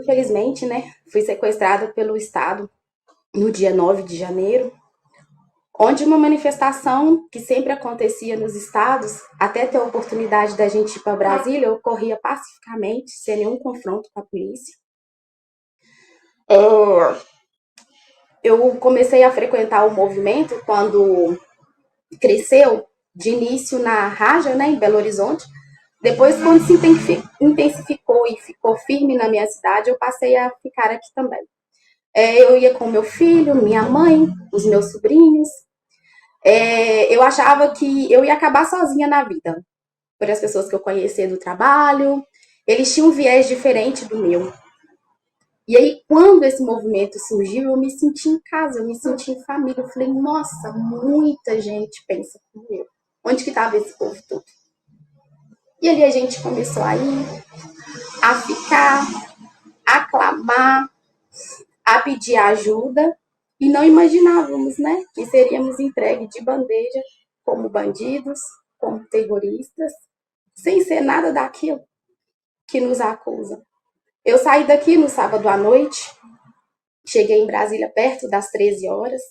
infelizmente, né, fui sequestrada pelo Estado no dia 9 de janeiro, onde uma manifestação que sempre acontecia nos estados, até ter a oportunidade da gente ir para Brasília, ocorria pacificamente, sem nenhum confronto com a polícia. Eu comecei a frequentar o movimento quando cresceu de início na Raja, né, em Belo Horizonte. Depois, quando se intensificou e ficou firme na minha cidade, eu passei a ficar aqui também. Eu ia com meu filho, minha mãe, os meus sobrinhos. Eu achava que eu ia acabar sozinha na vida, por as pessoas que eu conhecia do trabalho. Eles tinham um viés diferente do meu. E aí, quando esse movimento surgiu, eu me senti em casa, eu me senti em família. Eu falei, nossa, muita gente pensa como eu. Onde que estava esse povo todo? E ali a gente começou a ir, a ficar, a clamar, a pedir ajuda. E não imaginávamos, né, que seríamos entregues de bandeja como bandidos, como terroristas, sem ser nada daquilo que nos acusa. Eu saí daqui no sábado à noite, cheguei em Brasília perto das 13 horas.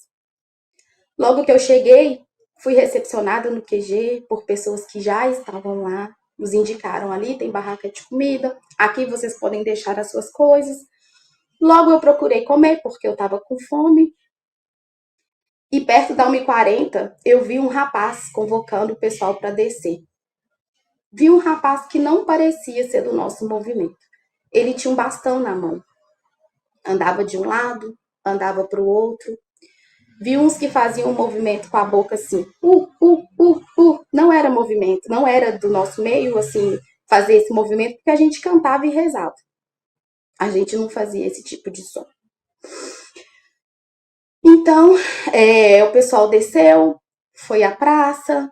Logo que eu cheguei, fui recepcionada no QG por pessoas que já estavam lá, nos indicaram ali, tem barraca de comida, aqui vocês podem deixar as suas coisas. Logo eu procurei comer, porque eu estava com fome. E perto da 1h40, eu vi um rapaz convocando o pessoal para descer. Vi um rapaz que não parecia ser do nosso movimento. Ele tinha um bastão na mão. Andava de um lado, andava para o outro. Vi uns que faziam um movimento com a boca assim, Não era movimento, não era do nosso meio, assim, fazer esse movimento, porque a gente cantava e rezava. A gente não fazia esse tipo de som. Então, o pessoal desceu, foi à praça.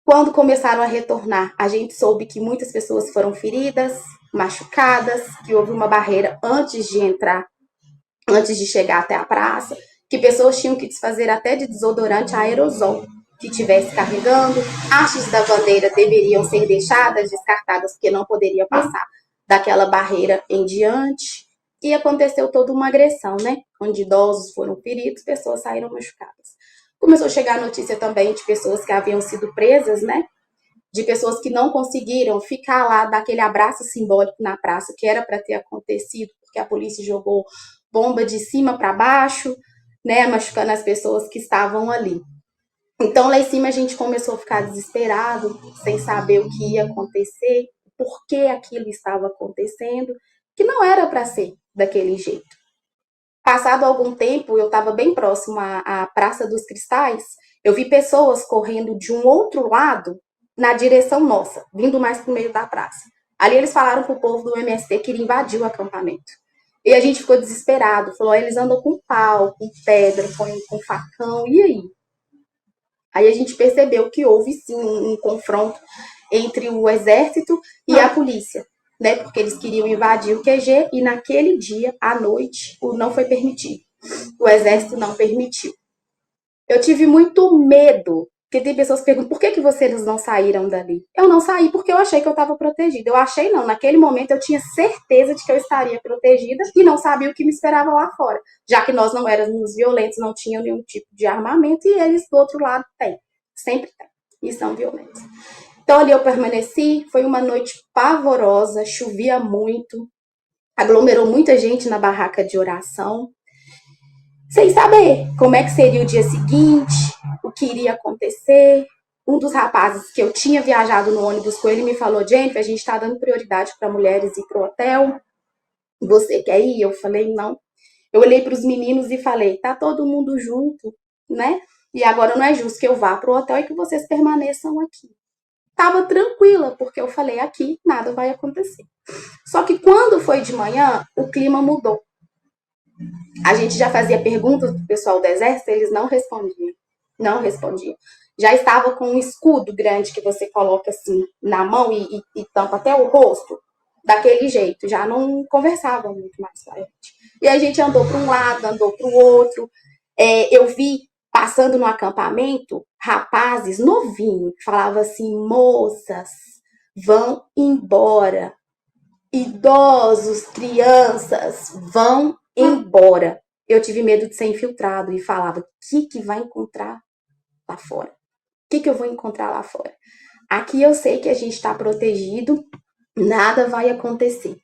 Quando começaram a retornar, a gente soube que muitas pessoas foram feridas, machucadas, que houve uma barreira antes de entrar, antes de chegar até a praça, que pessoas tinham que desfazer até de desodorante aerosol que estivesse carregando, hastes da bandeira deveriam ser deixadas, descartadas, porque não poderia passar daquela barreira em diante. E aconteceu toda uma agressão, né? Onde idosos foram feridos, pessoas saíram machucadas. Começou a chegar a notícia também de pessoas que haviam sido presas, né? De pessoas que não conseguiram ficar lá, daquele abraço simbólico na praça, que era para ter acontecido, porque a polícia jogou bomba de cima para baixo, né? Machucando as pessoas que estavam ali. Então, lá em cima, a gente começou a ficar desesperado, sem saber o que ia acontecer, por que aquilo estava acontecendo, que não era para ser daquele jeito. Passado algum tempo, eu estava bem próximo à Praça dos Cristais, eu vi pessoas correndo de um outro lado na direção nossa, vindo mais para o meio da praça. Ali eles falaram para o povo do MST que iria invadir o acampamento. E a gente ficou desesperado, falou, eles andam com pau, com pedra, com facão, e aí? Aí a gente percebeu que houve sim um confronto entre o exército e a polícia, né? Porque eles queriam invadir o QG e naquele dia, à noite, não foi permitido. O exército não permitiu. Eu tive muito medo, porque tem pessoas que perguntam, por que vocês não saíram dali? Eu não saí porque eu achei que eu estava protegida. Eu achei não, naquele momento eu tinha certeza de que eu estaria protegida e não sabia o que me esperava lá fora. Já que nós não éramos violentos, não tinham nenhum tipo de armamento e eles do outro lado têm, sempre têm, e são violentos. Então ali eu permaneci, foi uma noite pavorosa, chovia muito, aglomerou muita gente na barraca de oração, sem saber como é que seria o dia seguinte, o que iria acontecer. Um dos rapazes que eu tinha viajado no ônibus com ele me falou, Jennifer, a gente está dando prioridade para mulheres ir para o hotel, você quer ir? Eu falei, não. Eu olhei para os meninos e falei, tá todo mundo junto, né? E agora não é justo que eu vá para o hotel e que vocês permaneçam aqui. Tava tranquila, porque eu falei, aqui nada vai acontecer. Só que quando foi de manhã, o clima mudou. A gente já fazia perguntas pro pessoal do exército, eles não respondiam. Não respondiam. Já estava com um escudo grande que você coloca assim na mão e tampa até o rosto, daquele jeito. Já não conversavam muito mais com a gente. E a gente andou para um lado, andou para o outro. Eu vi, passando no acampamento, rapazes novinhos, falava assim, moças, vão embora. Idosos, crianças, vão embora. Eu tive medo de ser infiltrado e falava: o que vai encontrar lá fora? O que eu vou encontrar lá fora? Aqui eu sei que a gente está protegido, nada vai acontecer.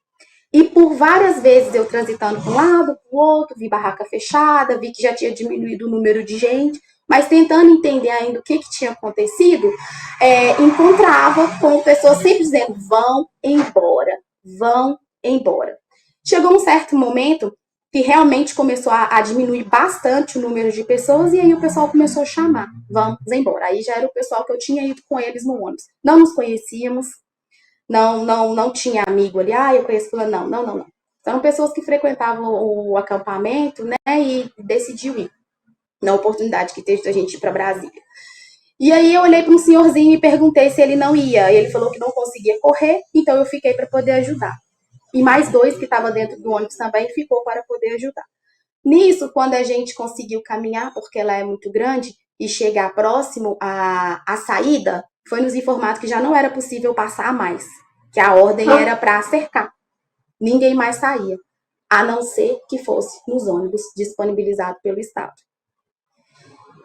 E por várias vezes eu transitando para um lado, para o outro, vi barraca fechada, vi que já tinha diminuído o número de gente, mas tentando entender ainda o que tinha acontecido, encontrava com pessoas sempre dizendo: vão embora, vão embora. Chegou um certo momento que realmente começou a diminuir bastante o número de pessoas, e aí o pessoal começou a chamar: vamos embora. Aí já era o pessoal que eu tinha ido com eles no ônibus. Não nos conhecíamos, não tinha amigo ali, eu conheço fulano, não. São pessoas que frequentavam o acampamento, né, e decidiu ir, na oportunidade que teve da gente ir para Brasília. E aí eu olhei para um senhorzinho e perguntei se ele não ia. Ele falou que não conseguia correr, então eu fiquei para poder ajudar. E mais 2 que estavam dentro do ônibus também ficou para poder ajudar. Nisso, quando a gente conseguiu caminhar, porque ela é muito grande, e chegar próximo à saída, foi nos informado que já não era possível passar mais, que a ordem era para cercar. Ninguém mais saía, a não ser que fosse nos ônibus disponibilizados pelo Estado.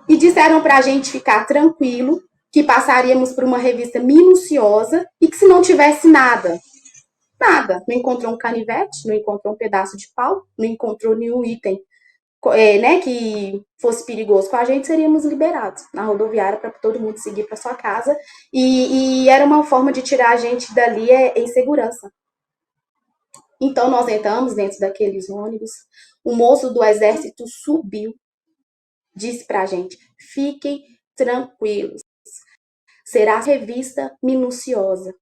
E disseram para a gente ficar tranquilo, que passaríamos por uma revista minuciosa e que se não tivesse nada, não encontrou um canivete, não encontrou um pedaço de pau, não encontrou nenhum item né, que fosse perigoso com a gente, seríamos liberados na rodoviária para todo mundo seguir para sua casa. E era uma forma de tirar a gente dali em segurança. Então nós entramos dentro daqueles ônibus. O moço do exército subiu, disse para a gente: fiquem tranquilos, será revista minuciosa,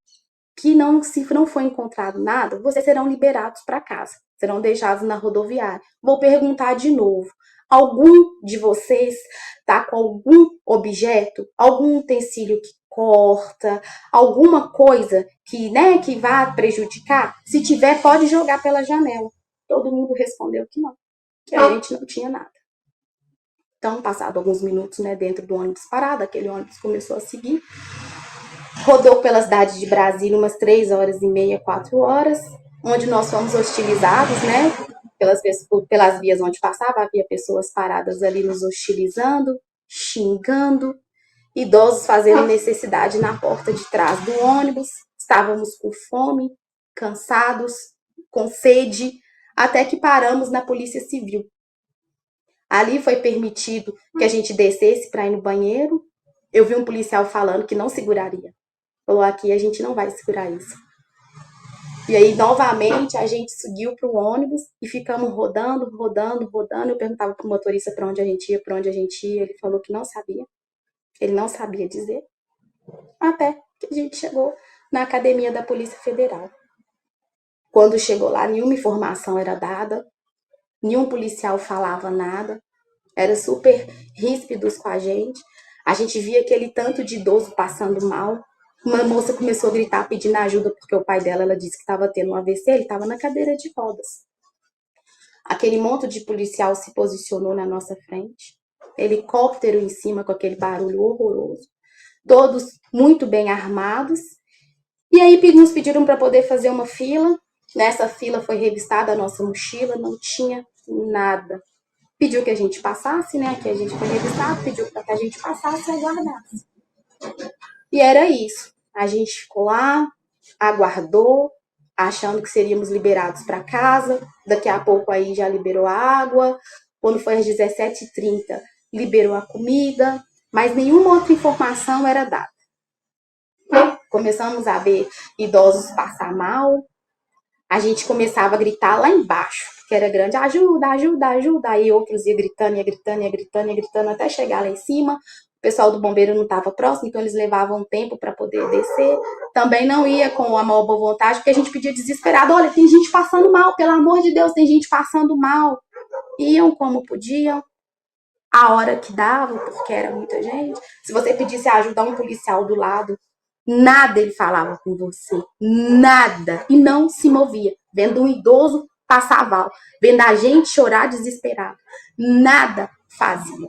que não, se não for encontrado nada, vocês serão liberados para casa, serão deixados na rodoviária. Vou perguntar de novo: algum de vocês está com algum objeto, algum utensílio que corta, alguma coisa que, né, que vá prejudicar? Se tiver, pode jogar pela janela. Todo mundo respondeu que não, que a gente não tinha nada. Então, passado alguns minutos, né, dentro do ônibus parado, aquele ônibus começou a seguir. Rodou pela cidade de Brasília umas 3 horas e meia, 4 horas, onde nós fomos hostilizados, né? Pelas vias onde passava, havia pessoas paradas ali nos hostilizando, xingando, idosos fazendo necessidade na porta de trás do ônibus. Estávamos com fome, cansados, com sede, até que paramos na Polícia Civil. Ali foi permitido que a gente descesse para ir no banheiro. Eu vi um policial falando que não seguraria. Falou: aqui a gente não vai segurar isso. E aí, novamente, a gente seguiu para o ônibus e ficamos rodando. Eu perguntava para o motorista para onde a gente ia. Ele falou que não sabia. Ele não sabia dizer. Até que a gente chegou na academia da Polícia Federal. Quando chegou lá, nenhuma informação era dada. Nenhum policial falava nada. Era super ríspidos com a gente. A gente via aquele tanto de idoso passando mal. Uma moça começou a gritar pedindo ajuda porque o pai dela, ela disse que estava tendo um AVC, ele estava na cadeira de rodas. Aquele monte de policial se posicionou na nossa frente, helicóptero em cima com aquele barulho horroroso, todos muito bem armados. E aí nos pediram para poder fazer uma fila. Nessa fila foi revistada a nossa mochila, não tinha nada. Pediu que a gente passasse, né? Que a gente foi revistado, pediu para que a gente passasse e aguardasse. E era isso. A gente ficou lá, aguardou, achando que seríamos liberados para casa. Daqui a pouco aí já liberou a água. Quando foi às 17h30, liberou a comida, mas nenhuma outra informação era dada. Começamos a ver idosos passar mal. A gente começava a gritar lá embaixo, que era grande: ajuda, ajuda, ajuda. Aí outros iam gritando, até chegar lá em cima. O pessoal do bombeiro não estava próximo, então eles levavam tempo para poder descer. Também não ia com a maior boa vontade, porque a gente pedia desesperado: olha, tem gente passando mal, pelo amor de Deus, tem gente passando mal. Iam como podiam, a hora que dava, porque era muita gente. Se você pedisse ajuda a um policial do lado, nada ele falava com você, nada, e não se movia. Vendo um idoso passar mal, vendo a gente chorar desesperado, nada fazia.